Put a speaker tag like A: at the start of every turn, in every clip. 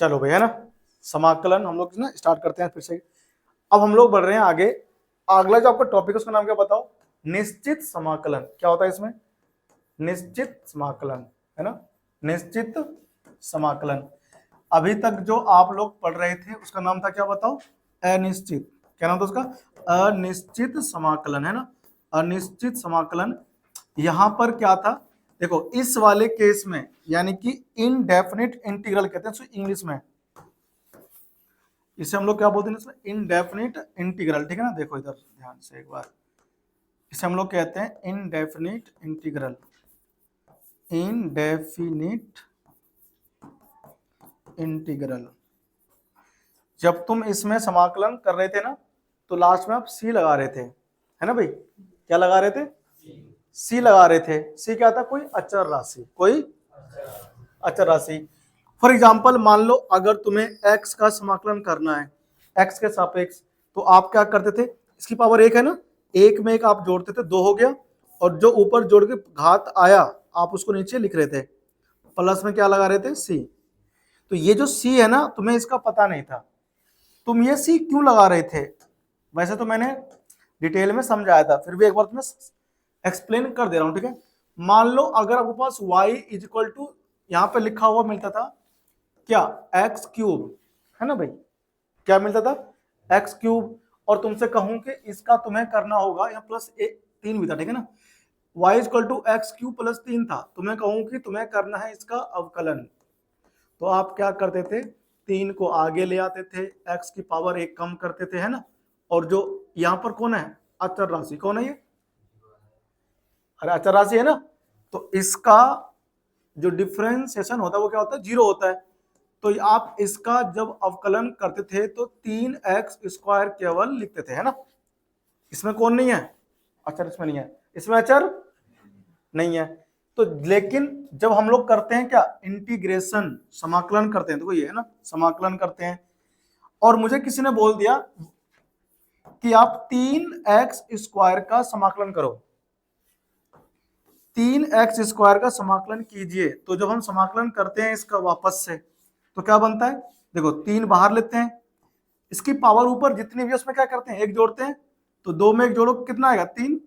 A: चलो भाई, है ना, समाकलन हम लोग ना स्टार्ट करते हैं फिर से। अब हम लोग बढ़ रहे हैं आगे। अगला जो आपका टॉपिक है उसका नाम क्या बताओ? निश्चित समाकलन। क्या होता है इसमें? निश्चित समाकलन, है ना, निश्चित समाकलन। अभी तक जो आप लोग पढ़ रहे थे उसका नाम था क्या बताओ? अनिश्चित। क्या नाम था उसका? अनिश्चित समाकलन, है ना, अनिश्चित समाकलन। यहां पर क्या था? देखो इस वाले केस में यानी कि इनडेफिनिट इंटीग्रल कहते हैं इंग्लिश में, इसे हम लोग क्या बोलते हैं इसमें? Indefinite integral. ठीक है ना, देखो इधर ध्यान से एक बार, इसे हम लोग कहते हैं इनडेफिनिट इंटीग्रल। Indefinite integral. जब तुम इसमें समाकलन कर रहे थे ना तो लास्ट में आप सी लगा रहे थे, है ना भाई? क्या लगा रहे थे? सी लगा रहे थे। सी क्या था? कोई अचर राशि, कोई अचर राशि। फॉर एग्जाम्पल मान लो अगर तुम्हें x का समाकलन करना है x के सापेक्ष, तो आप क्या करते थे? इसकी पावर एक है ना, एक में एक आप जोड़ते थे, दो हो गया, और जो ऊपर जोड़ के घात आया आप उसको नीचे लिख रहे थे, प्लस में क्या लगा रहे थे? सी। तो ये जो सी है ना, तुम्हें इसका पता नहीं था, तुम ये सी क्यों लगा रहे थे? वैसे तो मैंने डिटेल में समझाया था, फिर भी एक बार तुम्हें एक्सप्लेन कर दे रहा हूं, ठीक है? मान लो अगर आपके पास y इज इक्वल टू यहां पे लिखा हुआ मिलता था क्या? एक्स क्यूब, है ना भाई? क्या मिलता था? X cube. और तुमसे कहूं कि इसका तुम्हें करना होगा, यहाँ प्लस तीन भी था, ठीक है ना, y equal to x cube plus तीन था, तुम्हें कहूं कि तुम्हें करना है इसका अवकलन, तो आप क्या करते थे? तीन को आगे ले आते थे, x की पावर एक कम करते थे, है ना, और जो यहाँ पर कौन है? अचर राशि। कौन है ये? अरे अचर राशि है ना, तो इसका जो डिफरेंशिएशन होता है वो क्या होता है? जीरो होता है। तो आप इसका जब अवकलन करते थे तो 3x² केवल लिखते थे, है ना? इसमें कौन नहीं है? अचर इसमें नहीं है, इसमें अचर नहीं है। तो लेकिन जब हम लोग करते हैं क्या? इंटीग्रेशन, समाकलन करते हैं, तो ये है ना, समाकलन करते हैं, और मुझे किसी ने बोल दिया कि आप 3x² का समाकलन करो, 3x² का समाकलन कीजिए। तो जब हम समाकलन करते हैं इसका वापस से, तो क्या बनता है? देखो तीन बाहर लेते हैं, इसकी पावर ऊपर जितनी भी उसमें क्या करते हैं? एक जोड़ते हैं, तो दो में एक जोड़ो कितना आएगा? तीन,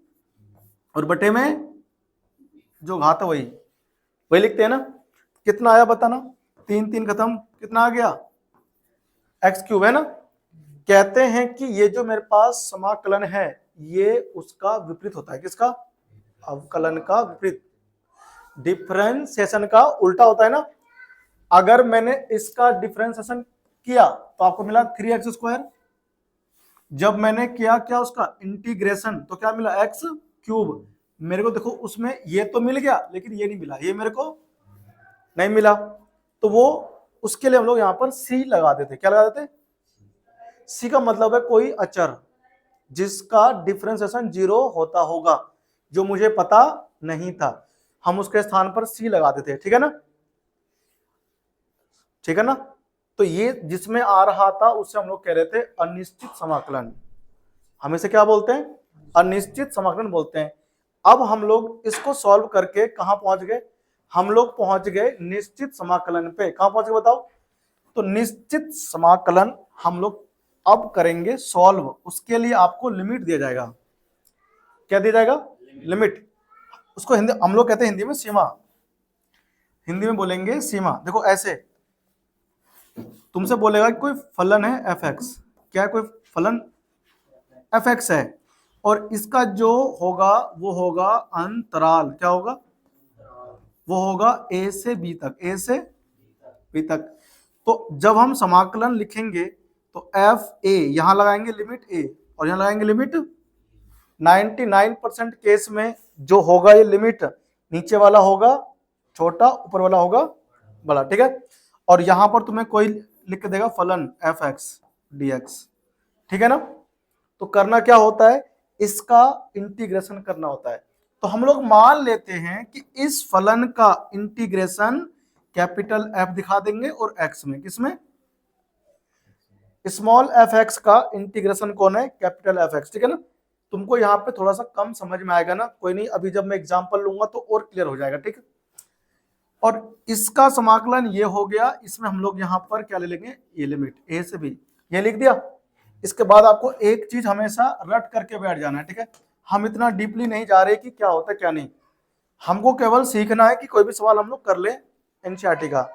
A: और बटे में जो घात है वही लिखते हैं ना। कितना आया बताना? तीन तीन खत्म, कितना आ गया? एक्स क्यूब, है ना। कहते हैं कि ये जो मेरे पास समाकलन है ये उसका विपरीत होता है। किसका? अवकलन का विपरीत, डिफरेंशिएशन का उल्टा होता है ना। अगर मैंने इसका डिफरेंशिएशन किया तो आपको मिला 3x², जब मैंने किया क्या उसका इंटीग्रेशन तो क्या मिला? X cube. मेरे को देखो उसमें ये तो मिल गया लेकिन ये नहीं मिला, ये मेरे को नहीं मिला, तो वो उसके लिए हम लोग यहाँ पर सी लगा देते। क्या लगा देते? सी का मतलब है कोई अचर जिसका डिफरेंशिएशन जीरो होता होगा, जो मुझे पता नहीं था, हम उसके स्थान पर सी लगा देते। ठीक है ना, ठीक है ना। तो ये जिसमें आ रहा था उससे हम लोग कह रहे थे अनिश्चित समाकलन। हम इसे क्या बोलते हैं? अनिश्चित समाकलन बोलते हैं। अब हम लोग इसको सॉल्व करके कहां पहुंच गए? हम लोग पहुंच गए निश्चित समाकलन पे। कहां पहुंच गए बताओ? तो निश्चित समाकलन हम लोग अब करेंगे सॉल्व। उसके लिए आपको लिमिट दिया जाएगा। क्या दिया जाएगा? लिमिट। उसको हिंदी हम लोग कहते हैं हिंदी में सीमा, हिंदी में बोलेंगे सीमा। देखो ऐसे तुमसे बोलेगा कि कोई फलन है एफ एक्स। क्या है? कोई फलन एफ एक्स है, और इसका जो होगा वो होगा अंतराल। क्या होगा? वो होगा ए से बी तक, ए से बी तक। तो जब हम समाकलन लिखेंगे तो एफ ए यहां लगाएंगे लिमिट ए, और यहां लगाएंगे लिमिट। 99% केस में जो होगा ये लिमिट नीचे वाला होगा छोटा, ऊपर वाला होगा बड़ा। ठीक है, और यहां पर तुम्हें कोई लिख के देगा फलन एफ एक्स डी एक्स। ठीक है ना। तो करना क्या होता है? इसका इंटीग्रेशन करना होता है। तो हम लोग मान लेते हैं कि इस फलन का इंटीग्रेशन कैपिटल एफ दिखा देंगे और एक्स में, किसमें? स्मॉल एफ एक्स का इंटीग्रेशन कौन है? Capital F x. ठीक है ना। तुमको यहाँ पे थोड़ा सा कम समझ में आएगा ना, कोई नहीं, अभी जब मैं एग्जांपल लूंगा तो और क्लियर हो जाएगा। ठीक है, और इसका समाकलन ये हो गया, इसमें हम लोग यहाँ पर क्या ले लेंगे, ये लिमिट ए से बी, ये लिख दिया। इसके बाद आपको एक चीज हमेशा रट करके बैठ जाना है, ठीक है। हम इतना डीपली नहीं जा रहे कि क्या होता है क्या नहीं, हमको केवल सीखना है कि कोई भी सवाल हम लोग कर ले एनसीईआरटी का,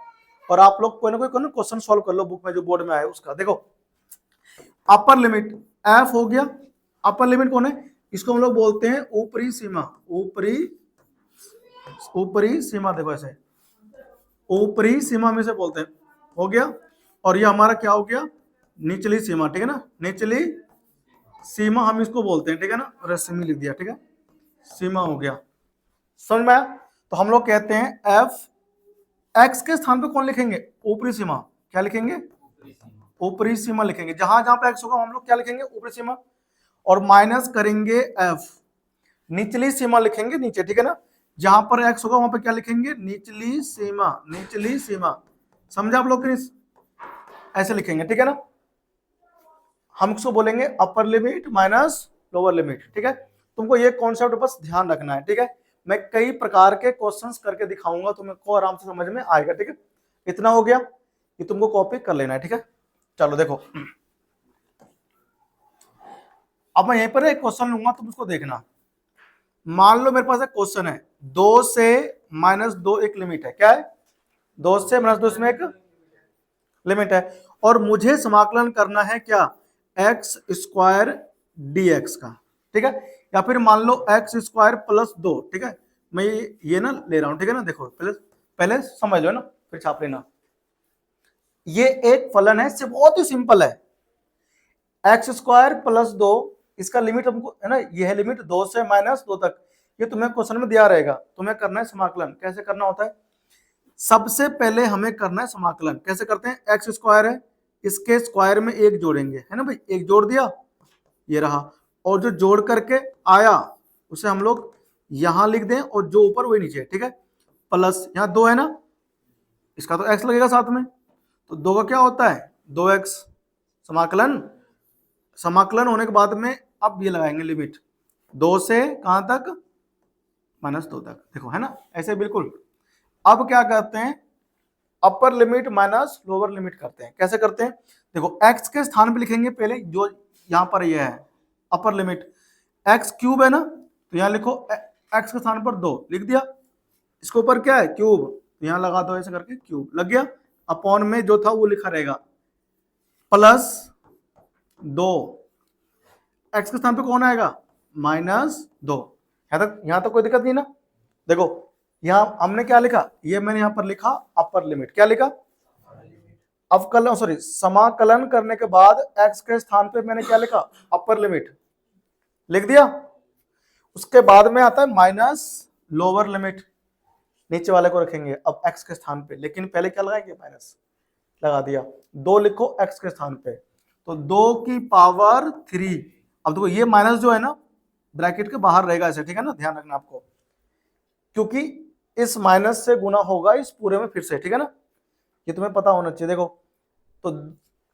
A: और आप लोग कोई ना कोई क्वेश्चन सॉल्व कर लो बुक में जो बोर्ड में आए उसका। देखो अपर लिमिट एफ हो गया, अपर लिमिट कौन है, इसको हम लोग बोलते हैं ऊपरी सीमा, ऊपरी सीमा, देखो ऐसे ऊपरी सीमा में से बोलते हैं, हो गया। और ये हमारा क्या हो गया, निचली सीमा, ठीक है ना, निचली सीमा हम इसको बोलते हैं, ठीक है ना, रस्मी लिख दिया, ठीक है, सीमा हो गया, समझ में आया। तो हम लोग कहते हैं एफ, एक्स के स्थान पे कौन लिखेंगे, ऊपरी सीमा, क्या लिखेंगे, ऊपरी सीमा लिखेंगे, जहां जहां पे एक्स होगा हम लोग क्या लिखेंगे, ऊपरी सीमा, और माइनस करेंगे एफ, निचली सीमा लिखेंगे नीचे, ठीक है ना, जहां पर एक्स होगा वहां पर क्या लिखेंगे, निचली सीमा, निचली सीमा, समझा आप लोग, ऐसे लिखेंगे, ठीक है ना। हम इसको बोलेंगे upper limit minus lower limit, ठीक है। तुमको ये कॉन्सेप्ट बस ध्यान रखना है, ठीक है। मैं कई प्रकार के क्वेश्चंस करके दिखाऊंगा, तुमको आराम से समझ में आएगा, ठीक है। इतना हो गया, ये तुमको कॉपी कर लेना है, ठीक है। चलो देखो, अब मैं यहीं पर एक क्वेश्चन लूंगा, तुम उसको देखना। मान लो मेरे पास एक क्वेश्चन है, 2 से -2 एक लिमिट है, क्या है, 2 से -2 इसमें एक लिमिट है, और मुझे समाकलन करना है क्या, x² dx का, ठीक है। या फिर मान लो x² + 2, ठीक है। मैं ये ना ले रहा हूं, ठीक है ना, देखो पहले समझ लो ना, फिर छाप लेना। ये एक फलन है, इससे बहुत ही सिंपल है, x² + 2, इसका लिमिट हमको है ना, ये है लिमिट 2 से -2 तक, ये तुम्हें क्वेश्चन में दिया रहेगा, तुम्हें करना है समाकलन। कैसे करना होता है, सबसे पहले हमें करना है समाकलन, कैसे करते हैं, x² है, इसके स्क्वायर में 1 जोड़ेंगे, है ना भाई, 1 जोड़ दिया, ये रहा, और जो जोड़ करके आया उसे हम लोग यहां लिख दें, और जो ऊपर वही नीचे, ठीक है, प्लस यहाँ 2 है ना, इसका तो x लगेगा साथ में, तो 2 का क्या होता है 2x, समाकलन होने के बाद में अब ये लगाएंगे लिमिट 2 से कहां तक, -2 तक, देखो है ना, ऐसे बिल्कुल। अब क्या करते हैं, upper limit minus lower limit करते हैं, कैसे करते हैं, देखो x के स्थान पे लिखेंगे पहले, जो यहां पर ये है अपर लिमिट, x³ है ना, तो यहां लिखो x के स्थान पर 2 लिख दिया, इसके ऊपर क्या है क्यूब, तो यहां लगा दो ऐसे करके, क्यूब लग गया, अपॉन में जो था वो लिखा रहेगा +2, x के स्थान पे कौन आएगा, -2, यहां तक कोई दिक्कत नहीं ना। देखो यहां हमने क्या लिखा, ये मैंने यहां पर लिखा अपर लिमिट, क्या लिखा, अवकलन सॉरी समाकलन करने के बाद x के स्थान पे मैंने क्या लिखा, अपर लिमिट लिख दिया। उसके बाद में आता है माइनस लोअर लिमिट, नीचे वाले को रखेंगे अब x के स्थान पे, लेकिन पहले क्या लगाएंगे, माइनस लगा दिया, 2 लिखो x के स्थान पे, तो 2 की पावर 3। अब देखो ये माइनस जो है ना ब्रैकेट के बाहर रहेगा ऐसे, ठीक है ना, ध्यान रखना आपको, क्योंकि इस माइनस से गुना होगा इस पूरे में फिर से, ठीक है ना, ये तुम्हें पता होना चाहिए। देखो तो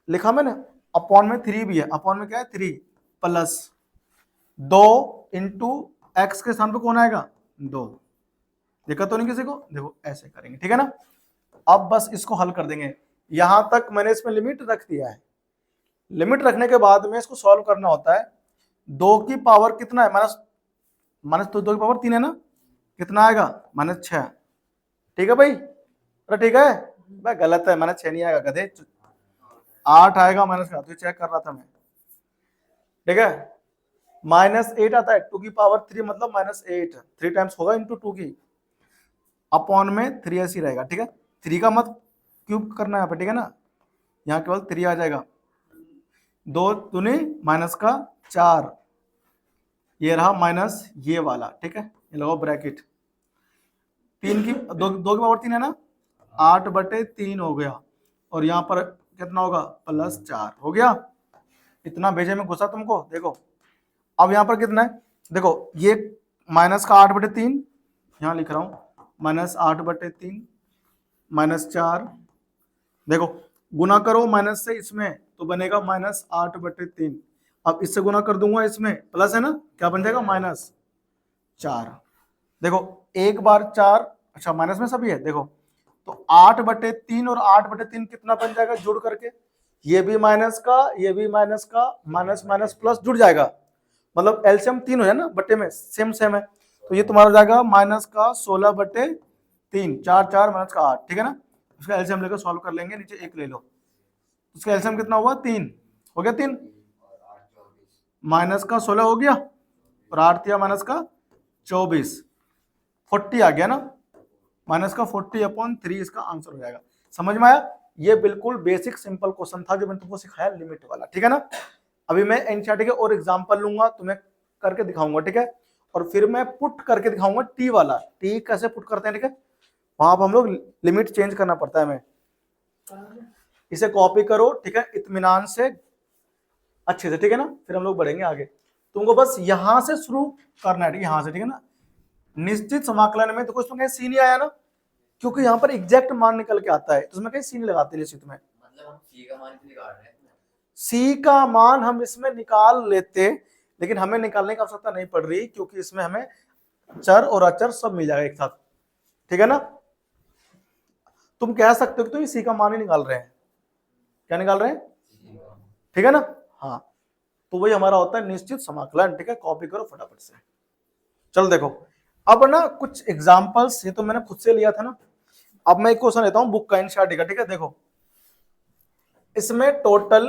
A: लिखा मैंने, अपॉन में 3 भी है, अपॉन में क्या है 3 प्लस 2 इंटू एक्स के स्थान पे कौन आएगा 2, देखा तो नहीं किसी को, देखो ऐसे करेंगे, ठीक है ना। अब बस इसको हल कर देंगे, यहां तक मैंने इसमें लिमिट रख दिया है, लिमिट रखने के बाद में इसको सॉल्व करना होता है, 2 की पावर कितना है, माइनस तो 2 की पावर 3 है ना, कितना आएगा -6, ठीक है भाई, अरे ठीक है भाई, गलत है, -6 नहीं आएगा गधे, 8 आएगा माइनस का, तो चेक कर रहा था मैं, ठीक है, -8 आता है, 2 की पावर 3 मतलब -8, 3 टाइम्स होगा इंटू 2 की, अपॉन में 3 ऐसी रहेगा, ठीक है, 3 का मत क्यूब करना है यहाँ पे, ठीक है ना, यहाँ केवल 3 आ जाएगा, 2 दूनी माइनस का 4, ये रहा माइनस ये वाला, ठीक है, ये लगाओ ब्रैकेट, 3 की 2 की पावर 3 है ना, 8/3 हो गया, और यहाँ पर कितना होगा +4 हो गया, इतना भेजे में घुसा तुमको, देखो अब यहाँ पर कितना है, देखो ये माइनस का 8/3 यहाँ लिख रहा हूँ, -8/3 -4, देखो गुना करो माइनस से इसमें तो बनेगा -8/3, अब इससे गुना कर दूंगा इसमें प्लस है ना, क्या बन जाएगा -4, देखो एक बार 4, अच्छा माइनस में सभी है, देखो तो 8/3 और 8/3 कितना बन जाएगा जुड़ करके, ये भी माइनस का, ये भी माइनस का, माइनस माइनस प्लस जुड़ जाएगा, मतलब एलसीएम 3 हो है ना, बटे में सेम सेम है, तो ये तुम्हारा हो जाएगा माइनस का 16/3, 4 4 माइनस का 8, ठीक है ना। उसका एलसीएम लेकर सॉल्व कर लेंगे, नीचे 1 ले लो, उसका एलसीएम कितना हुआ 3, हो गया 3, माइनस का 16 हो गया और 8 दिया माइनस का 24, 40 आ गया ना, माइनस का 40/3 इसका आंसर हो जाएगा। समझ में आया? ये बिल्कुल बेसिक सिंपल क्वेश्चन था जो मैंने तुमको सिखाया लिमिट वाला, ठीक है ना। अभी मैं एनसीईआरटी के और एग्जांपल लूंगा, तुम्हें करके दिखाऊंगा, ठीक है, और फिर मैं पुट करके दिखाऊंगा टी वाला, टी कैसे पुट करते हैं, ठीक है, वहां पर हम लोग लिमिट चेंज करना पड़ता है हमें। इसे कॉपी करो, ठीक है, इत्मीनान से अच्छे से, ठीक है ना, फिर हम लोग बढ़ेंगे आगे। तुमको बस यहां से शुरू करना है, ठीक है, यहां से, ठीक है ना। निश्चित समाकलन में तो कुछ कहीं सी नहीं आया ना, क्योंकि यहाँ पर एग्जैक्ट मान निकल के आता है, तो उसमें कहीं सी नहीं लगाते निश्चित में,
B: मतलब हम सी का मान निकाल रहे हैं,
A: सी का मान हम इसमें निकाल लेते, लेकिन हमें निकालने की आवश्यकता नहीं पड़ रही, क्योंकि इसमें हमें चर और अचर सब मिल जाएगा एक साथ, ठीक है ना। तुम कह सकते हो कि तुम सी का मान ही निकाल रहे हैं, क्या निकाल रहे हैं, ठीक है ना। हाँ, तो वही हमारा होता है निश्चित समाकलन, ठीक है, कॉपी करो फटाफट से। चल देखो, अब ना कुछ एग्जांपल्स, ये तो मैंने खुद से लिया था ना, अब मैं एक क्वेश्चन लेता हूं बुक का, एनसीईआरटी का, ठीक है। देखो इसमें टोटल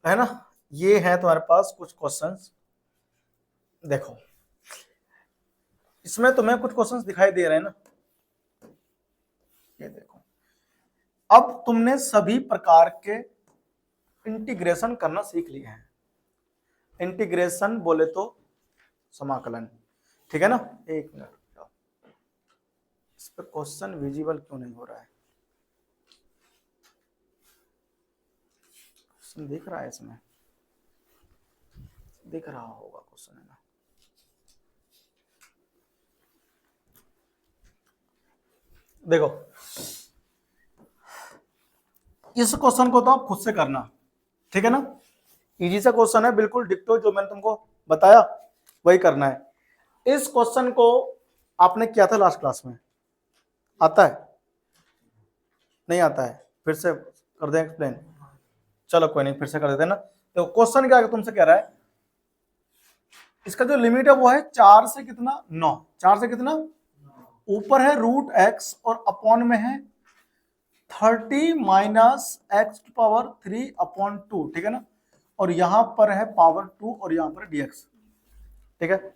A: है ना, ये है तुम्हारे पास कुछ क्वेश्चंस, देखो इसमें तुम्हें कुछ क्वेश्चंस दिखाई दे रहे हैं ना, ये देखो, अब तुमने सभी प्रकार के इंटीग्रेशन करना सीख लिए हैं, इंटीग्रेशन बोले तो समाकलन, ठीक है ना। एक मिनट, इस पर क्वेश्चन विजिबल क्यों नहीं हो रहा है, क्वेश्चन दिख रहा है, इसमें दिख रहा होगा क्वेश्चन, है ना। देखो इस क्वेश्चन को तो आप खुद से करना, ठीक है ना, इजी सा क्वेश्चन है, बिल्कुल डिक्टो जो मैंने तुमको बताया वही करना है। इस क्वेश्चन को आपने किया था लास्ट क्लास में, आता है नहीं आता है, फिर से कर दें एक्सप्लेन, चलो कोई नहीं, फिर से कर देते हैं ना। तो क्वेश्चन क्या तुमसे कह रहा है, इसका जो लिमिट है वो है 4 से कितना 9, 4 से कितना, ऊपर है √x और अपॉन में है 30 माइनस x⁻3/2, ठीक है ना, और यहां पर है पावर 2 और यहां पर dx, ठीक है।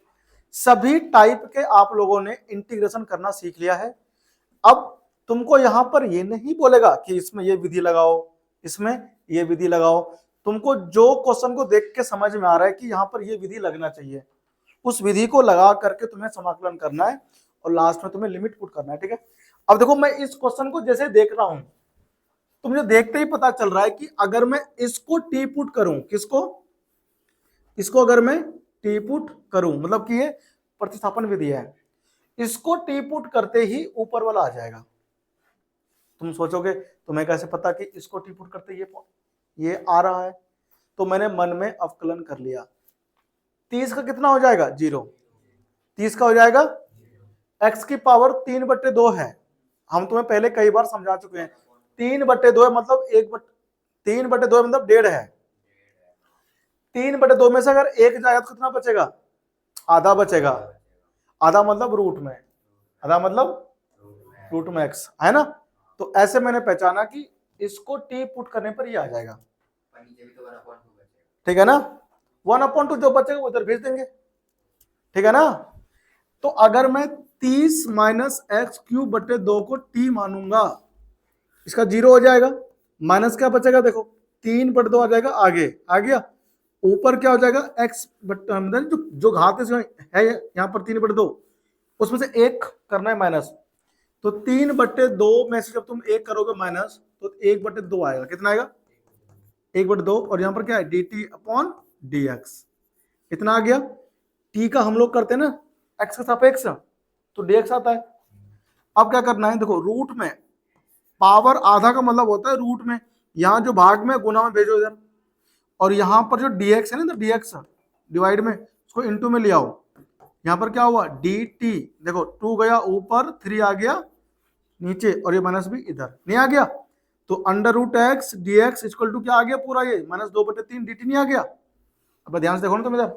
A: सभी टाइप के आप लोगों ने इंटीग्रेशन करना सीख लिया है। अब तुमको यहां पर ये नहीं बोलेगा कि इसमें ये विधि लगाओ, इसमें ये विधि लगाओ, तुमको जो क्वेश्चन को देख के समझ में आ रहा है कि यहां पर ये विधि लगना चाहिए, उस विधि को लगा करके तुम्हें समाकलन करना है और लास्ट में तुम्हें लिमिट पुट करना है, ठीक है। अब देखो मैं इस क्वेश्चन को जैसे देख रहा हूं, तो मुझे देखते ही पता चल रहा है कि अगर मैं इसको टी पुट करूं, किसको, इसको अगर मैं टी पुट करूं, मतलब कि ये प्रतिस्थापन विधि है, इसको टी पुट करते ही ऊपर वाला आ जाएगा। तुम सोचोगे तुम्हें कैसे पता कि इसको टी पुट करते ये आ रहा है, तो मैंने मन में अवकलन कर लिया, 30 का कितना हो जाएगा 0, 30 का हो जाएगा x की पावर 3/2 है, हम तुम्हें पहले कई बार समझा चुके हैं, 3/2 है मतलब 3/2 मतलब 1.5 है, 3/2 में से अगर 1 जाएगा तो कितना बचेगा, आधा बचेगा, आधा मतलब रूट में, आधा मतलब रूट में x है ना। तो ऐसे मैंने पहचाना कि इसको t पुट करने पर ये आ जाएगा, ठीक है ना, 1/2 जो बचेगा वो इधर भेज देंगे, ठीक है ना। तो अगर मैं 30 माइनस x³/2 को t मानूंगा, इसका 0 हो जाएगा, माइनस क्या बचेगा, देखो 3/2 आ जाएगा, आगे आ गया, ऊपर क्या हो जाएगा x मतलब जो घात है यहाँ पर 3/2, उसमें से 1 करना है माइनस, तो 3/2 में से जब तुम 1 करोगे माइनस तो 1/2 आएगा, कितना आएगा 1/2, और यहाँ पर क्या है dt/dx, कितना आ गया, t का हम लोग करते हैं ना x के सापेक्ष, तो dx आता है। अब क्या करना है, देखो रूट में पावर आधा का मतलब होता है रूट में, यहाँ जो भाग में गुना में भेजो इधर, और यहाँ पर जो dx है ना, तो dx डिवाइड में उसको इनटू में ले आओ, यहाँ पर क्या हुआ dt, देखो 2 गया ऊपर 3 आ गया नीचे और ये माइनस बी इधर, नहीं आ गया? तो under root x d x equal to क्या आ गया पूरा, ये -2/3 dt नहीं आ गया? अब ध्यान से देखो ना तुम इधर,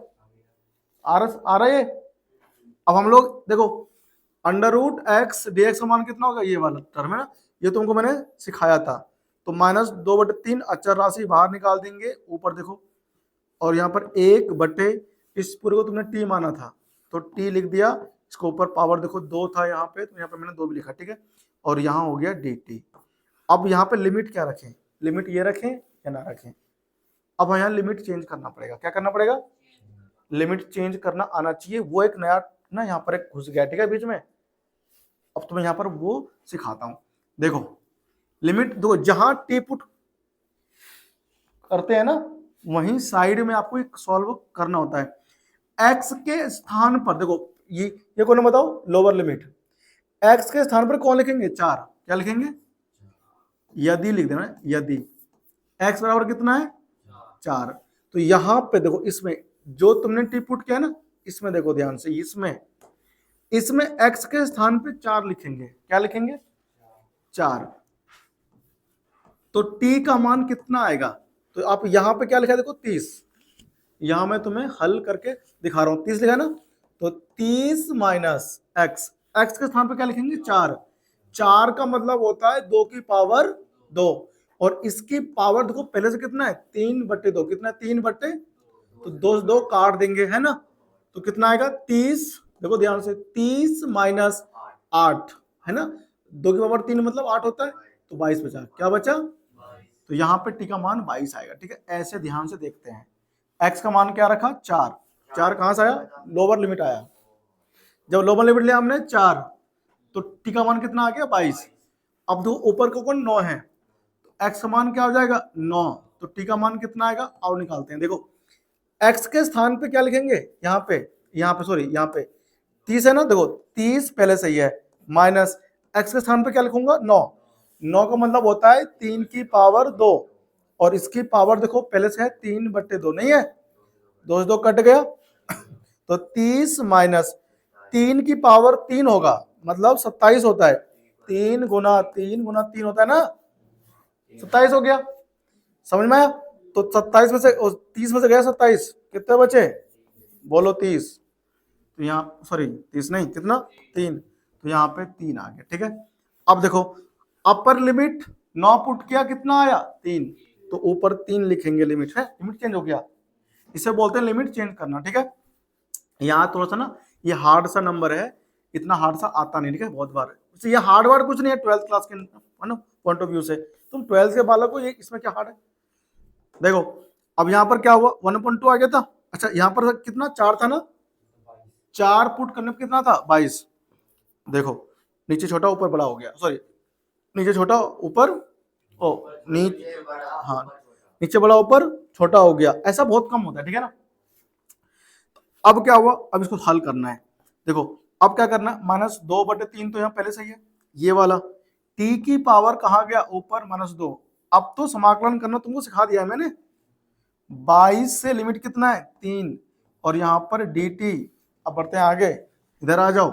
A: आ रहा है ये। अब हम लोग देखो under root x d x का मान कितना होगा, ये वाला टर्म है ना, ये तुमको मैंने सिखाया था। तो -2/3 अचर राशि बाहर निकाल देंगे, ऊपर देखो, और यहाँ पर 1/, इस पूरे को तुमने टी माना था तो टी लिख दिया, इसको ऊपर पावर देखो 2 था यहाँ पे, तो यहाँ पे मैंने 2 भी लिखा, ठीक है। और यहाँ हो गया dt। अब यहाँ पे लिमिट क्या रखें, लिमिट ये रखें या ना रखें? अब यहाँ लिमिट चेंज करना पड़ेगा, क्या करना पड़ेगा? लिमिट चेंज करना आना चाहिए, वो एक नया ना यहाँ पर एक घुस गया, ठीक है बीच में। अब तुम्हें यहाँ पर वो सिखाता हूं, देखो लिमिट दो, जहां टी पुट करते हैं ना वहीं साइड में आपको एक सॉल्व करना होता है। एक्स के स्थान पर देखो, ये कौन बताओ, लोअर लिमिट। एक्स के स्थान पर कौन लिखेंगे, 4, क्या लिखेंगे? यदि लिख देना, यदि एक्स बराबर कितना है, 4। तो यहां पे देखो, इसमें जो तुमने टी पुट किया ना, इसमें देखो ध्यान से, इसमें x के स्थान पे 4 लिखेंगे, क्या लिखेंगे, 4। तो t का मान कितना आएगा, तो आप यहां पे क्या लिखा है देखो, 30। यहां मैं तुम्हें हल करके दिखा रहा हूं, 30 लिखा है ना, तो 30 माइनस एक्स, एक्स के स्थान पे क्या लिखेंगे, 4। 4 का मतलब होता है 2 की पावर 2, और इसकी पावर देखो पहले से कितना है, 3/2, कितना है, 3/, तो 2 काट देंगे, है ना, तो कितना आएगा, 30। देखो ध्यान से, 30 माइनस 8, है ना, 2 की पावर 3 मतलब 8 होता है, तो 22 बचा, क्या बचा, तो यहाँ पे टी का मान 22 आएगा, ठीक है। ऐसे ध्यान से देखते हैं, एक्स का मान क्या रखा, 4, 4 कहां से आया, लोअर लिमिट आया, जब लोअर लिमिट लिया हमने 4, तो टी का मान कितना आ गया, 22। अब दो ऊपर का कौन 9 है, तो एक्स का मान क्या हो जाएगा, 9, तो टी का मान कितना आएगा, और निकालते हैं। देखो एक्स के स्थान पे क्या लिखेंगे, यहाँ पे सॉरी, यहाँ पे 30 है ना, देखो 30 पहले सही है, माइनस एक्स के स्थान पे क्या लिखूंगा, 9। 9 का मतलब होता है 3 की पावर 2, और इसकी पावर देखो पहले से है 3/2, नहीं है, 2 से 2 कट गया, तो 30 माइनस 3 की पावर 3 होगा, मतलब 27 होता है, 3 गुना 3 गुना 3 होता है ना, 27 हो गया, समझ में आया? तो 27 में से 30 में से गया 27, कितने बचे, बोलो 30, तो यहाँ सॉरी 30 नहीं, कितना, 3, तो यहाँ पे 3 आ गया, ठीक है। अब देखो अपर लिमिट 9 पुट किया, कितना आया, 3, तो ऊपर 3 लिखेंगे, लिमिट है, लिमिट चेंज हो गया, इसे बोलते हैं लिमिट चेंज करना, ठीक है। यहाँ थोड़ा सा ना ये हार्ड सा नंबर है, इतना हार्ड सा आता नहीं, ठीक है, बहुत बार ये हार्ड वार्ड कुछ नहीं है 12th क्लास के पॉइंट ऑफ व्यू से, तुम 12th के बालक को, ये इसमें क्या हार्ड है। देखो अब यहाँ पर क्या हुआ, 1/2 आ गया था, अच्छा यहाँ पर कितना 4 था ना, 4 पुट करने पर कितना था, 22। देखो नीचे छोटा ऊपर बड़ा हो गया, सॉरी नीचे छोटा ऊपर, ओ नीचे, हाँ नीचे बड़ा ऊपर छोटा हो गया, ऐसा बहुत कम होता है, ठीक है ना। अब क्या हुआ, अब इसको हल करना है, देखो अब क्या करना है, -2/3 तो यहाँ पहले सही है, ये वाला t की पावर कहाँ गया, ऊपर -2। अब तो समाकलन करना तुमको सिखा दिया है मैंने, 22 से लिमिट कितना है, 3, और यहाँ पर dt। अब बढ़ते हैं आगे, इधर आ जाओ,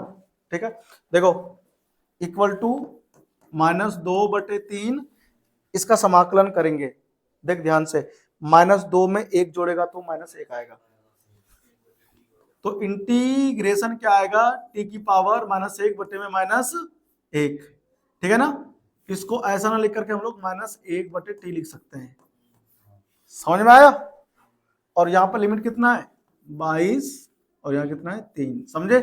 A: ठीक है, देखो इक्वल टू -2/3, इसका समाकलन करेंगे, देख ध्यान से, -2 में 1 जोड़ेगा तो -1 आएगा, तो इंटीग्रेशन क्या आएगा, t की पावर -1 में -1, ठीक है ना। इसको ऐसा ना लिख करके हम लोग -1/t लिख सकते हैं, समझ में आया। और यहाँ पर लिमिट कितना है, 22, और यहाँ कितना है, 3, समझे।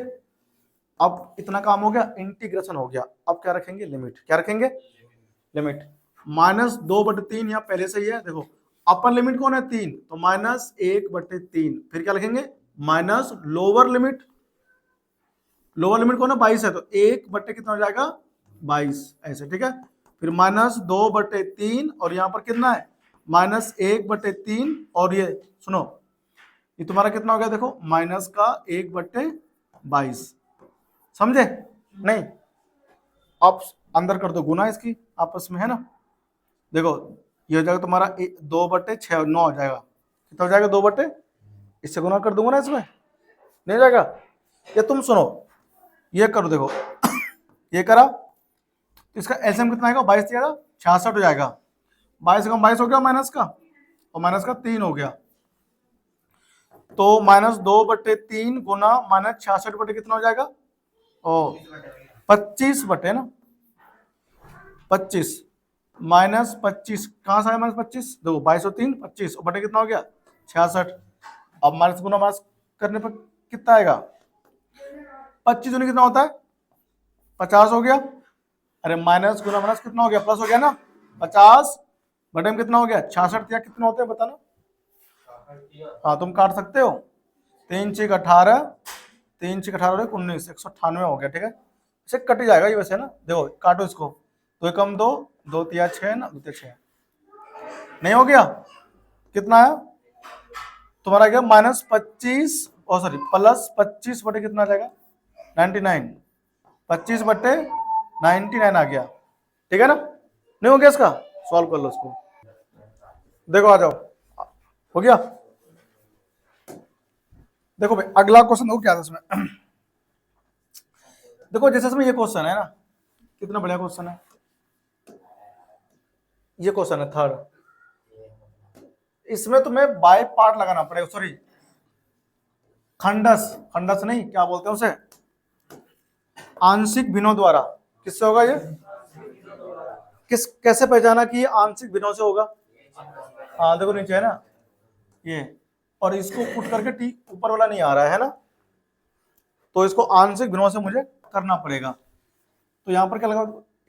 A: अब इतना काम हो गया, इंटीग्रेशन हो गया, अब क्या रखेंगे, लिमिट, क्या रखेंगे, लिमिट -2/3 यहाँ पहले से ही है, देखो अपर लिमिट कौन है, 3, तो -1/3, फिर क्या लिखेंगे, minus lower limit, lower limit कौन है, 22 है, तो 1/, कितना हो जाएगा, 22, ऐसे, ठीक है। फिर -2/3, और यहाँ पर कितना है, -1/3, और ये सुनो, ये तुम्हारा कितना हो गया, देखो माइनस का 1/22, समझे, नहीं। अब अंदर कर दो गुना इसकी आपस में, है ना, देखो ये हो जाएगा तुम्हारा 2/6, 9 हो जाएगा, कितना हो जाएगा, 2/, इससे गुना कर दूंगा ना, इसमें नहीं जाएगा। या तुम सुनो, ये करो, देखो ये करा, तो इसका एलसीएम कितना आएगा, 22 दिया 66 हो जाएगा। 22 का 22 हो गया माइनस का, और माइनस का 3 हो गया, तो -2/3 गुना -66 कितना हो जाएगा, ओ 25 ना, 25 -25 कहां से आया -25, देखो 22 और 3 25 और बटे कितना हो गया 66। अब माइनस गुना माइनस करने पर कितना आएगा, 25 दूनी कितना होता है 50 हो गया। अरे माइनस गुना माइनस कितना हो गया, प्लस हो गया ना, 50 बटे में कितना हो गया 66 या कितना होते हैं बताना। हाँ तुम काट सकते हो, 3 6 18, 3 6 18 19, 198 हो गया। ठीक है, इसे कट जाएगा ये वैसे ना, देखो काटो इसको, 2 कम 2, 2 तिया 6 ना, 2 तिया 6 नहीं हो गया, कितना आया तुम्हारा गया -25 और सॉरी +25 बटे कितना आ जाएगा 99, 25 बटे 99 आ गया। ठीक है ना, नहीं हो गया इसका, सॉल्व कर लो इसको, देखो आ जाओ, हो गया। देखो भाई अगला क्वेश्चन देखो क्या था इसमें देखो जैसे इसमें ये क्वेश्चन है ना, कितना बढ़िया क्वेश्चन है, ये क्वेश्चन है थर्ड, इसमें तुम्हें बाय पार्ट लगाना पड़ेगा, सॉरी खंडस, खंडस नहीं क्या बोलते हैं उसे, आंशिक भिन्नों द्वारा। किससे होगा ये, किस कैसे पहचाना कि ये आंशिक भिन्नों से होगा, हाँ देखो नीचे है ना ये, और इसको पुट करके टी ऊपर वाला नहीं आ रहा है ना, तो इसको आंशिक भिन्नों से मुझे करना पड़ेगा। तो यहाँ पर क्या लगा,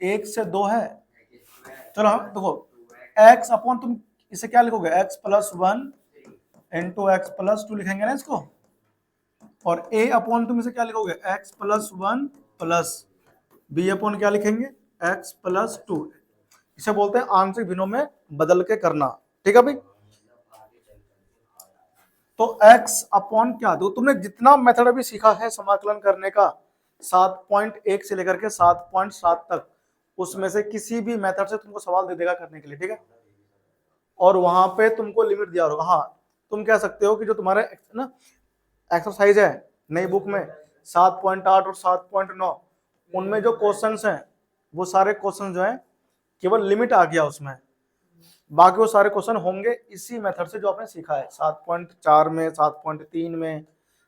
A: 1 से 2 है, चलो हम देखो x अपॉन, तुम इसे क्या लिखोगे x+1 इंटू x+2 लिखेंगे ना इसको, और a अपॉन तुम इसे क्या लिखोगे x+1 प्लस b अपॉन क्या लिखेंगे x+2, इसे बोलते हैं आंशिक भिन्नों में बदल के करना। ठीक है भाई, तो x अपॉन क्या दो, तुमने जितना मेथड अभी सीखा है समाकलन करने का 7.1 से लेकर के 7.7 तक, उसमें से किसी भी मेथड से तुमको सवाल दे देगा करने के लिए। ठीक है, और वहां पे तुमको लिमिट दिया होगा। हाँ तुम कह सकते हो कि जो तुम्हारे ना एक्सरसाइज है नई बुक में 7.8 और 7.9, उनमें जो क्वेश्चंस हैं वो सारे क्वेश्चन जो हैं केवल लिमिट आ गया उसमें, बाकी वो सारे क्वेश्चन होंगे इसी मेथड से जो आपने सीखा है 7.4 में, 7.3 में,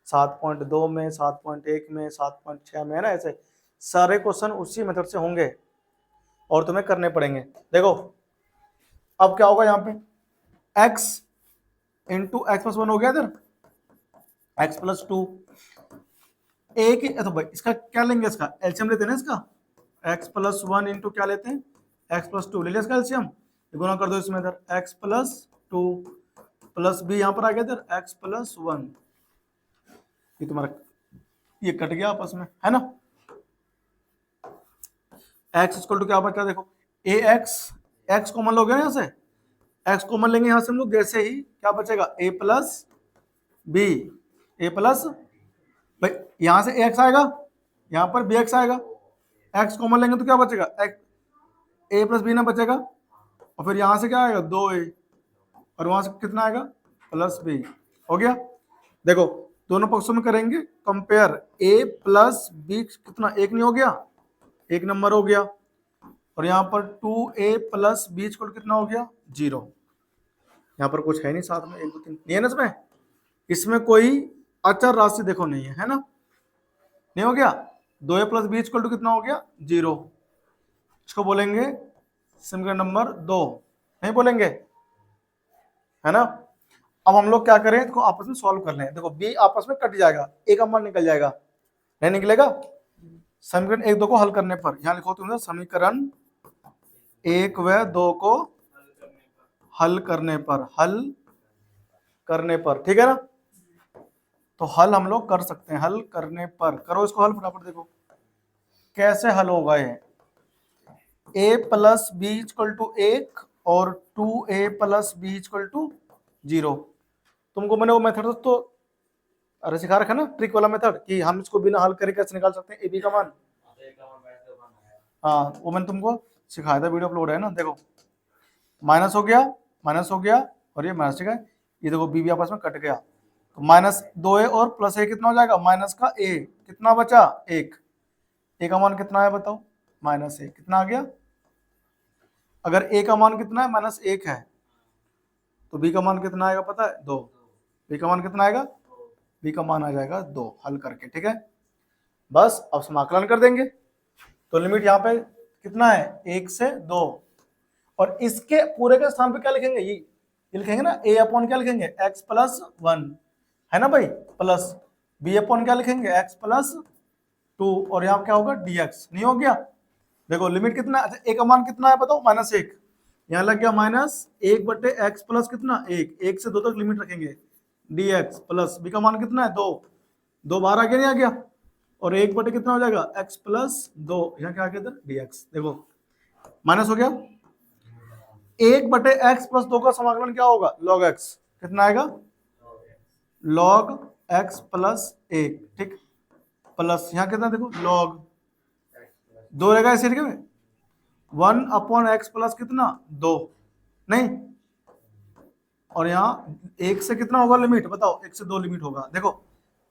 A: 7.2 में, 7.1 में, 7.6 में, है ना, ऐसे सारे क्वेश्चन उसी मेथड से होंगे और तुम्हें करने पड़ेंगे। देखो अब क्या होगा, यहाँ पे x इंटू x+1 हो गया इधर, x+2 एक ही, तो भाई इसका क्या लेंगे, इसका एलसीएम लेते हैं ना, इसका x+1 इंटू क्या लेते हैं x+2 ले लिया इसका एलसीएम, गुना कर दो इसमें, इधर x+2 प्लस b यहाँ पर आ गया इधर x+1, ये तुम्हारा ये कट गया आपस में, है ना। x इक्वल टू क्या बचा, देखो x कॉमन लोगे ना, यहाँ से x कॉमन लेंगे यहाँ से हम लोग, जैसे ही क्या बचेगा a प्लस भाई यहाँ से x आएगा, यहाँ पर bx आएगा, x कॉमन लेंगे तो क्या बचेगा a प्लस b ना बचेगा, और फिर यहाँ से क्या आएगा 2a, और वहां से कितना आएगा +b, हो गया। देखो दोनों पक्षों में करेंगे कंपेयर, a प्लस b कितना, एक नहीं हो गया, एक नंबर हो गया, और यहाँ पर 2a प्लस b कितना हो गया 0, यहाँ पर कुछ है नहीं साथ में, 1 2 3 नहीं है ना इसमें कोई अचर राशि देखो नहीं है, है ना, नहीं हो गया, 2a प्लस b कितना हो गया 0, इसको बोलेंगे समीकरण नंबर 2, नहीं बोलेंगे, है ना। अब हम लोग क्या करें, इसको आपस में सॉल्व कर लें, देखो b आपस में कट जाएगा, एक अम्मा निकल जाएगा, नहीं निकलेगा, समीकरण 1 2 को हल करने पर, यहाँ लिखो तुमने समीकरण 1 व 2 को हल करने पर, ठीक है ना, तो हल हम लोग कर सकते हैं, हल करने पर करो इसको हल फटाफट, देखो कैसे हल होगा ये, a plus b equal to 1 और 2a plus b equal to 0, तुमको मैंने वो मेथड तो अरे सिखा रखा ना, ट्रिक वाला मेथड, कि हम इसको बिना हल करे कैसे निकाल सकते हैं ए बी का मान, हाँ वो मैंने तुमको सिखाया था, वीडियो अपलोड है ना, देखो माइनस हो गया और ये माइनस, ठीक है, ये देखो बी भी आपस में कट गया, तो -2a और +a कितना हो जाएगा, माइनस का a कितना बचा 1, a का मान कितना है बताओ -1 कितना आ गया? अगर a का मान कितना है? -1 है, तो b का मान कितना आएगा पता है? 2। b का मान कितना आएगा? b का मान आ जाएगा 2 हल करके, ठीक है। बस अब समाकलन कर देंगे, तो लिमिट यहाँ पे कितना है? 1 से 2, और इसके पूरे के स्थान पे क्या लिखेंगे? ये लिखेंगे ना, a अपॉन क्या लिखेंगे? x प्लस 1, है ना भाई, प्लस b अपॉन क्या लिखेंगे? x प्लस 2, और यहाँ क्या होगा? dx। नहीं हो गया? देखो लिमिट कितना, अच्छा a का मान कितना है बताओ? -1, यहाँ लग गया -1 बटे x प्लस कितना? 1 से 2 तक लिमिट रखेंगे, dx प्लस b का मान कितना है? 2, 2 बाहर आ गया, नहीं आ गया? और 1 बटे कितना हो जाएगा? x प्लस 2, यहाँ क्या आ गया इधर? dx। देखो माइनस हो गया, 1 बटे x प्लस 2 का समाकलन क्या होगा? log x। कितना आएगा? log x प्लस 1, ठीक, प्लस यहाँ कितना देखो? log 2 रहेगा इस तरीके में, 1 अपॉन x प्लस कितना? 2, नहीं, और यहाँ 1 से कितना होगा लिमिट बताओ? 1 से 2 लिमिट होगा। देखो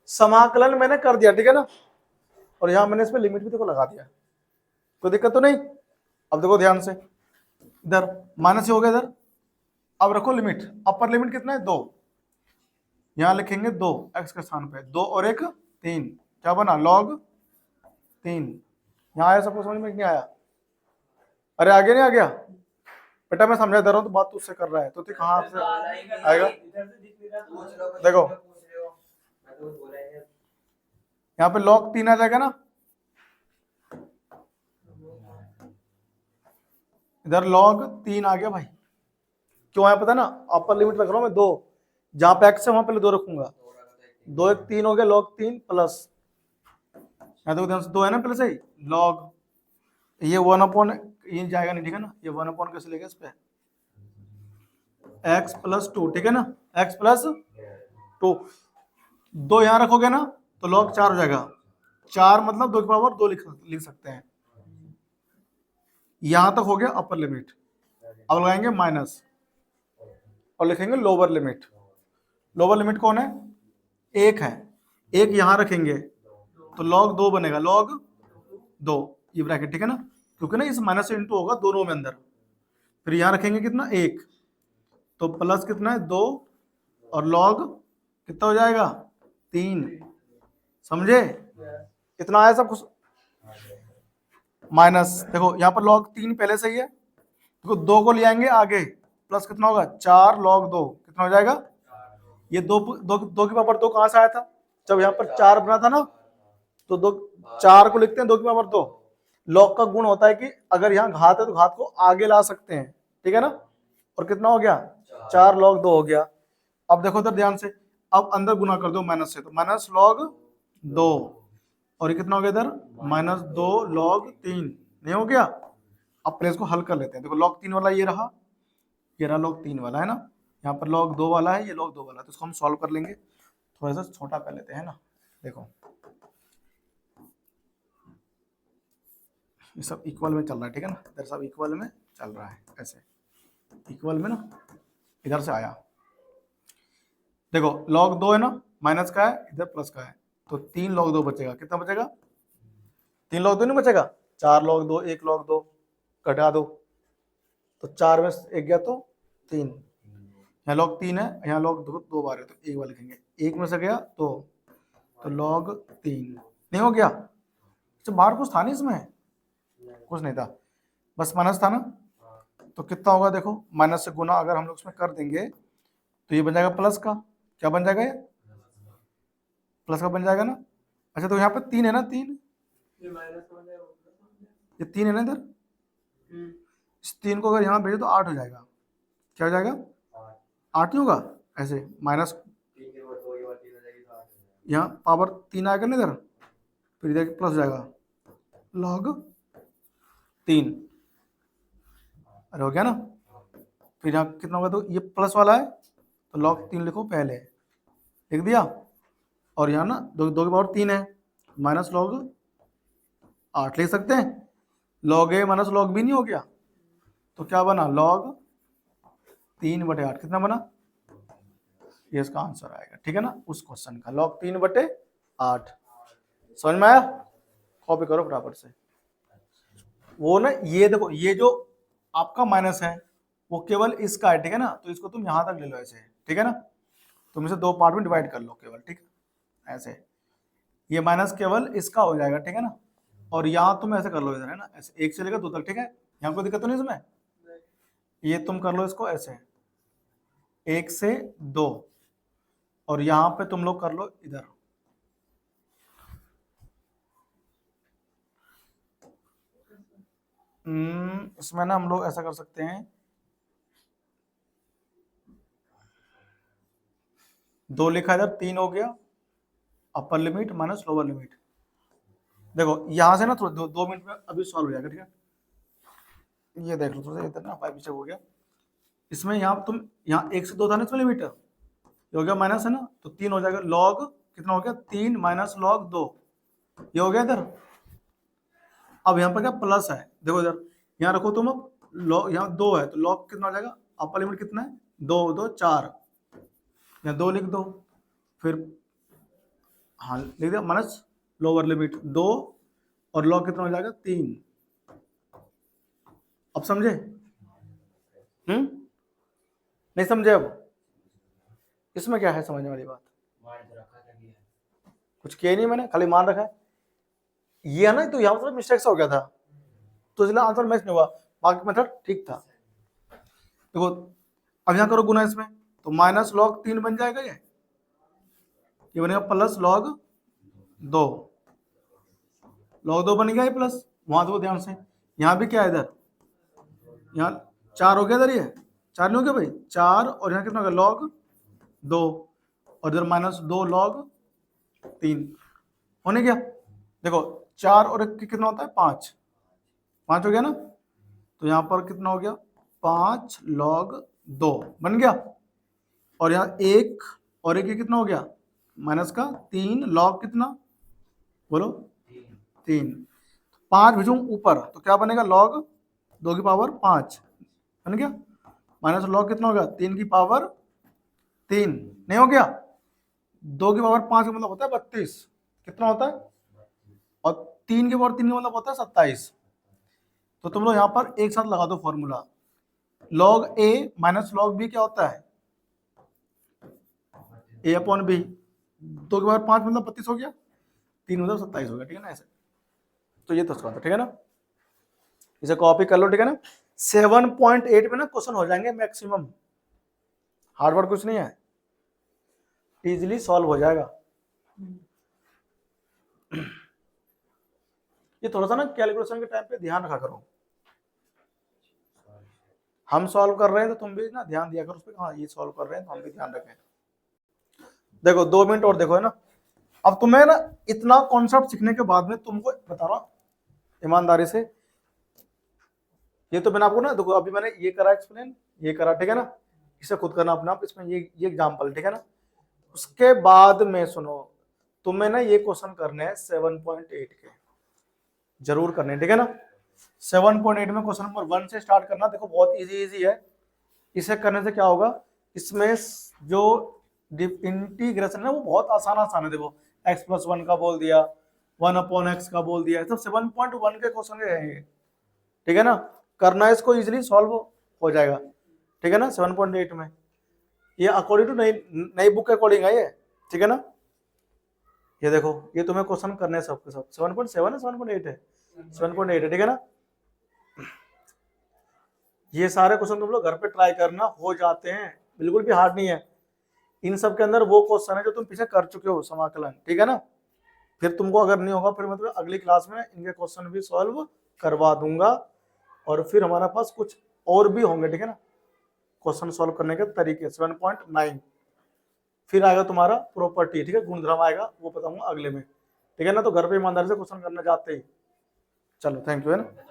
A: समाकलन मैंने कर दिया, ठीक है ना, और यहाँ मैंने इस पे लिमिट भी देखो लगा दिया, कोई दिक्कत तो नहीं। अब देखो ध्यान से, इधर माइनस ही हो गया इधर, अब रखो लिमिट, अपर लिमिट कितना है? 2, यहाँ लिखेंगे 2 x के स्थान पे, 2 और 1 3, क्या बना? log 3। यहाँ आया सबको समझ में? नहीं आया? अरे आगे नहीं आ गया बेटा, मैं समझा दे रहा हूँ तो बात तुझसे कर रहा है, तो तू कहाँ से आएगा? देखो यहाँ पे log 3 आ जाएगा ना, इधर log 3 आ गया भाई। क्यों आया पता ना? अपर लिमिट रख रहा हूँ मैं 2, जहां पे x है वहां पहले 2 रखूंगा, 2 1 3 हो गया, log 3 प्लस, यहाँ देखो ध्यान से 2 है ना पहले से ही, log ये 1 अपॉन ये जाएगा नहीं, ठीक है ना, ये 1 अपॉन कैसे लेगा इस पे? x प्लस 2, ठीक है ना, x प्लस 2, 2 यहाँ रखोगे ना तो log 4 हो जाएगा, 4 मतलब 2 की पावर 2 लिख सकते हैं। यहां तक हो गया अपर लिमिट। अब लगाएंगे माइनस और लिखेंगे लोअर लिमिट। लोअर लिमिट कौन है? 1 है, 1 यहां रखेंगे तो log 2 बनेगा, log 2 ये ब्रैकेट, ठीक है ना, क्योंकि ना इस माइनस से इंटू होगा दोनों में अंदर। फिर यहां रखेंगे कितना? 1, तो प्लस कितना है? 2, और log कितना हो जाएगा? 3। समझे? कितना आया सब कुछ? माइनस, देखो यहाँ पर log 3 पहले से ही है, देखो 2 को ले आएंगे आगे, प्लस कितना होगा? 4 log 2, कितना हो जाएगा? ये 2 की पावर 2 कहां से आया था? जब यहाँ पर 4 बना था ना, तो 2 4 को लिखते हैं 2 की पावर 2। log का गुण होता है कि अगर यहाँ घात है तो घात को आगे ला सकते हैं, ठीक है ना, और कितना हो गया? 4 log 2 हो गया। अब देखो इधर ध्यान से, अब अंदर गुना कर दो माइनस से, तो माइनस log 2, और ये कितना हो गया इधर? -2 log 3, नहीं हो गया? अब प्लेस को हल कर लेते हैं, देखो log 3 वाला ये रहा log 3 वाला, है ना, यहाँ पर log 2 वाला है, ये log 2 वाला है, तो इसको हम सॉल्व कर लेंगे। थोड़ा सा छोटा कर लेते हैं ना, देखो ये सब इक्वल में चल रहा है, ठीक है ना, इधर सब इक्वल में चल रहा है, ऐसे इक्वल में ना, इधर से आया, देखो log 2 है ना, माइनस का है, इधर प्लस का है, तो 3 log 2 बचेगा, कितना बचेगा? 3 log 2 नहीं बचेगा, 4 log 2, 1 log 2 कटा दो, तो 4 में 1 गया तो 3, यहाँ log 3 है, यहाँ log 2 बार है, तो 1 बार लिखेंगे, 1 में से गया तो log 3, नहीं हो गया? अच्छा बाहर कुछ था नहीं इसमें? कुछ नहीं था, बस माइनस था ना, तो कितना होगा? देखो माइनस से गुना अगर हम लोग इसमें कर देंगे तो ये बन जाएगा प्लस का, क्या बन जाएगा? ये प्लस का बन जाएगा ना। अच्छा तो यहाँ पे 3 है ना, 3 ये 3 है ना इधर, इस 3 को अगर यहाँ भेजे तो 8 हो जाएगा, क्या हो जाएगा? 8 नहीं होगा? ऐसे माइनस यहाँ पावर 3 आएगा ना इधर, फिर इधर प्लस हो जाएगा log 3, अरे हो गया ना। फिर यहाँ कितना होगा? तो ये प्लस वाला है तो log 3 लिखो पहले, लिख दिया, और यहाँ ना 2 की पावर 3 है, माइनस log 8 लिख सकते हैं, log a minus log b नहीं हो गया, तो क्या बना? log 3/8, कितना बना? ये इसका आंसर आएगा, ठीक है ना, उस क्वेश्चन का log 3/8। समझ में आया? कॉपी करो फटाफट से। वो ना ये देखो, ये जो आपका माइनस है वो केवल इसका है, ठीक है ना, तो इसको तुम यहां तक ले लो ऐसे, ठीक है ना, तुम इसे दो पार्ट में डिवाइड कर लो केवल, ठीक है, ऐसे ये माइनस केवल इसका हो जाएगा, ठीक है ना, और यहाँ तुम ऐसे कर लो इधर, है ना, ऐसे 1 से लेकर 2 तक, ठीक है, यहाँ कोई दिक्कत तो नहीं इसमें, ये तुम कर लो इसको ऐसे 1 से 2, और यहाँ पे तुम लोग कर लो इधर, इसमें ना हम लोग ऐसा कर सकते हैं, 2 लिखा इधर, 3 हो गया upper limit minus lower limit. देखो यहां से ना थोड़ा 2 मिनट में अभी सॉल्व हो जाएगा, ठीक है, ये देख लो थोड़ा सा इधर ना 5 पीछे हो गया, इसमें यहाँ तुम यहाँ 1 से 2 था ना इसमें लिमिट, ये हो गया माइनस, है ना, तो 3 हो जाएगा, लॉग कितना हो गया 3 माइनस लॉग 2, ये हो गया इधर। अब यहाँ पर क्या प्लस है, देखो इधर यहाँ रखो तुम, अब लॉग यहाँ 2 है तो लॉग कितना हो जाएगा, अपर लिमिट कितना है 2 2 4, यहाँ 2 लिख दो, फिर हाँ लिख दिया माइनस लोअर लिमिट 2, और लॉग कितना हो जाएगा 3। अब समझे? नहीं समझे? अब इसमें क्या है समझने वाली बात? कुछ किया नहीं मैंने, खाली मान रखा है, ये है ना, तो यहाँ पर मिस्टेक हो गया था, तो इसलिए आंसर मैच नहीं हुआ, बाकी मेथड ठीक था। देखो अब यहाँ करो गुना इसमें, तो माइनस लॉग 3 बन जाएगा, ये बनेगा प्लस लॉग 2, लॉग 2 बन गया, ये प्लस, वहां देखो ध्यान से, यहाँ भी क्या है इधर, यहाँ 4 हो गया इधर, ये 4 नहीं हो गया भाई, 4, और यहाँ कितना हो गया लॉग 2, और इधर माइनस 2 लॉग 3 होने गया। देखो 4 और 1 कितना होता है 5, 5 हो गया ना, तो यहाँ पर कितना हो गया 5 लॉग 2 बन गया, और यहाँ 1 और 1 कितना हो गया माइनस का 3 लॉग कितना, बोलो 3, 5 भेजूं ऊपर तो क्या बनेगा लॉग 2 की पावर 5 बन गया, माइनस लॉग कितना हो गया 3 की पावर 3, नहीं हो गया, 2 की पावर 5 का मतलब होता है 32, कितना होता है, और 3 की पावर 3 का मतलब होता है 27। तो तुम लोग यहाँ पर एक साथ लगा दो फॉर्मूला, लॉग ए माइनस लॉग बी क्या होता है ए अपॉन बी, 2 की पावर 5 मतलब 32 हो गया, 3 मतलब 27 हो गया, ठीक है ना, ऐसे, तो ये तो उसका ठीक है ना, इसे कॉपी कर लो, ठीक है ना। 7.8 में ना क्वेश्चन हो जाएंगे मैक्सिमम, हार्ड वर्क कुछ नहीं है, इजीली सॉल्व हो जाएगा। ये थोड़ा सा ना कैलकुलेशन के टाइम पे ध्यान रखा करो, हम सॉल्व कर रहे हैं तो तुम भी ना ध्यान दिया करो उस पर, हाँ ये सॉल्व कर रहे हैं तो हम भी ध्यान रखें। देखो 2 मिनट और देखो, है ना, अब तुम्हें ना इतना कॉन्सेप्ट सीखने के बाद में तुमको बता रहा हूं ईमानदारी से, ये तो मैंने आपको ना, देखो अभी मैंने ये करा एक्सप्लेन, ये करा, ठीक है ना, इसे खुद करना अपना आप, इसमें ये एग्जाम्पल, ठीक है ना, उसके बाद में सुनो, तुम्हें ना ये क्वेश्चन करने हैं 7.8 के, जरूर करने, ठीक है ना। 7.8 में क्वेश्चन नंबर 1 से स्टार्ट करना, देखो बहुत इजी है, इसे करने से क्या होगा, इसमें जो इंटीग्रेशन है वो बहुत आसान है, देखो x+1 का बोल दिया, 1/x का बोल दिया, सब 7.1 के क्वेश्चन है, ठीक है ना, करना इसको इजीली सॉल्व हो जाएगा, ठीक है ना। 7.8 में ये अकॉर्डिंग टू नई बुक के अकॉर्डिंग है ये, ठीक है ना, ये देखो ये तुम्हें क्वेश्चन करने हैं सबके सब, 7.7 है 7.8 है 7.8 है, ठीक है ना। ये सारे क्वेश्चन तुम लोग घर पे ट्राई करना, हो जाते हैं, बिल्कुल भी हार्ड नहीं है, इन सब के अंदर वो क्वेश्चन है जो तुम पीछे कर चुके हो समाकलन, ठीक है ना। फिर तुमको अगर नहीं होगा फिर मैं तुम्हें अगली क्लास में इनके क्वेश्चन भी सॉल्व करवा दूंगा, और फिर हमारे पास कुछ और भी होंगे, ठीक है ना, क्वेश्चन सॉल्व करने के तरीके। 7.9 फिर आएगा तुम्हारा प्रॉपर्टी, ठीक है, गुणधर्म आएगा, वो बताऊंगा अगले में, ठीक है ना। तो घर पे ईमानदारी से क्वेश्चन करना चाहते ही, चलो थैंक यू, है ना।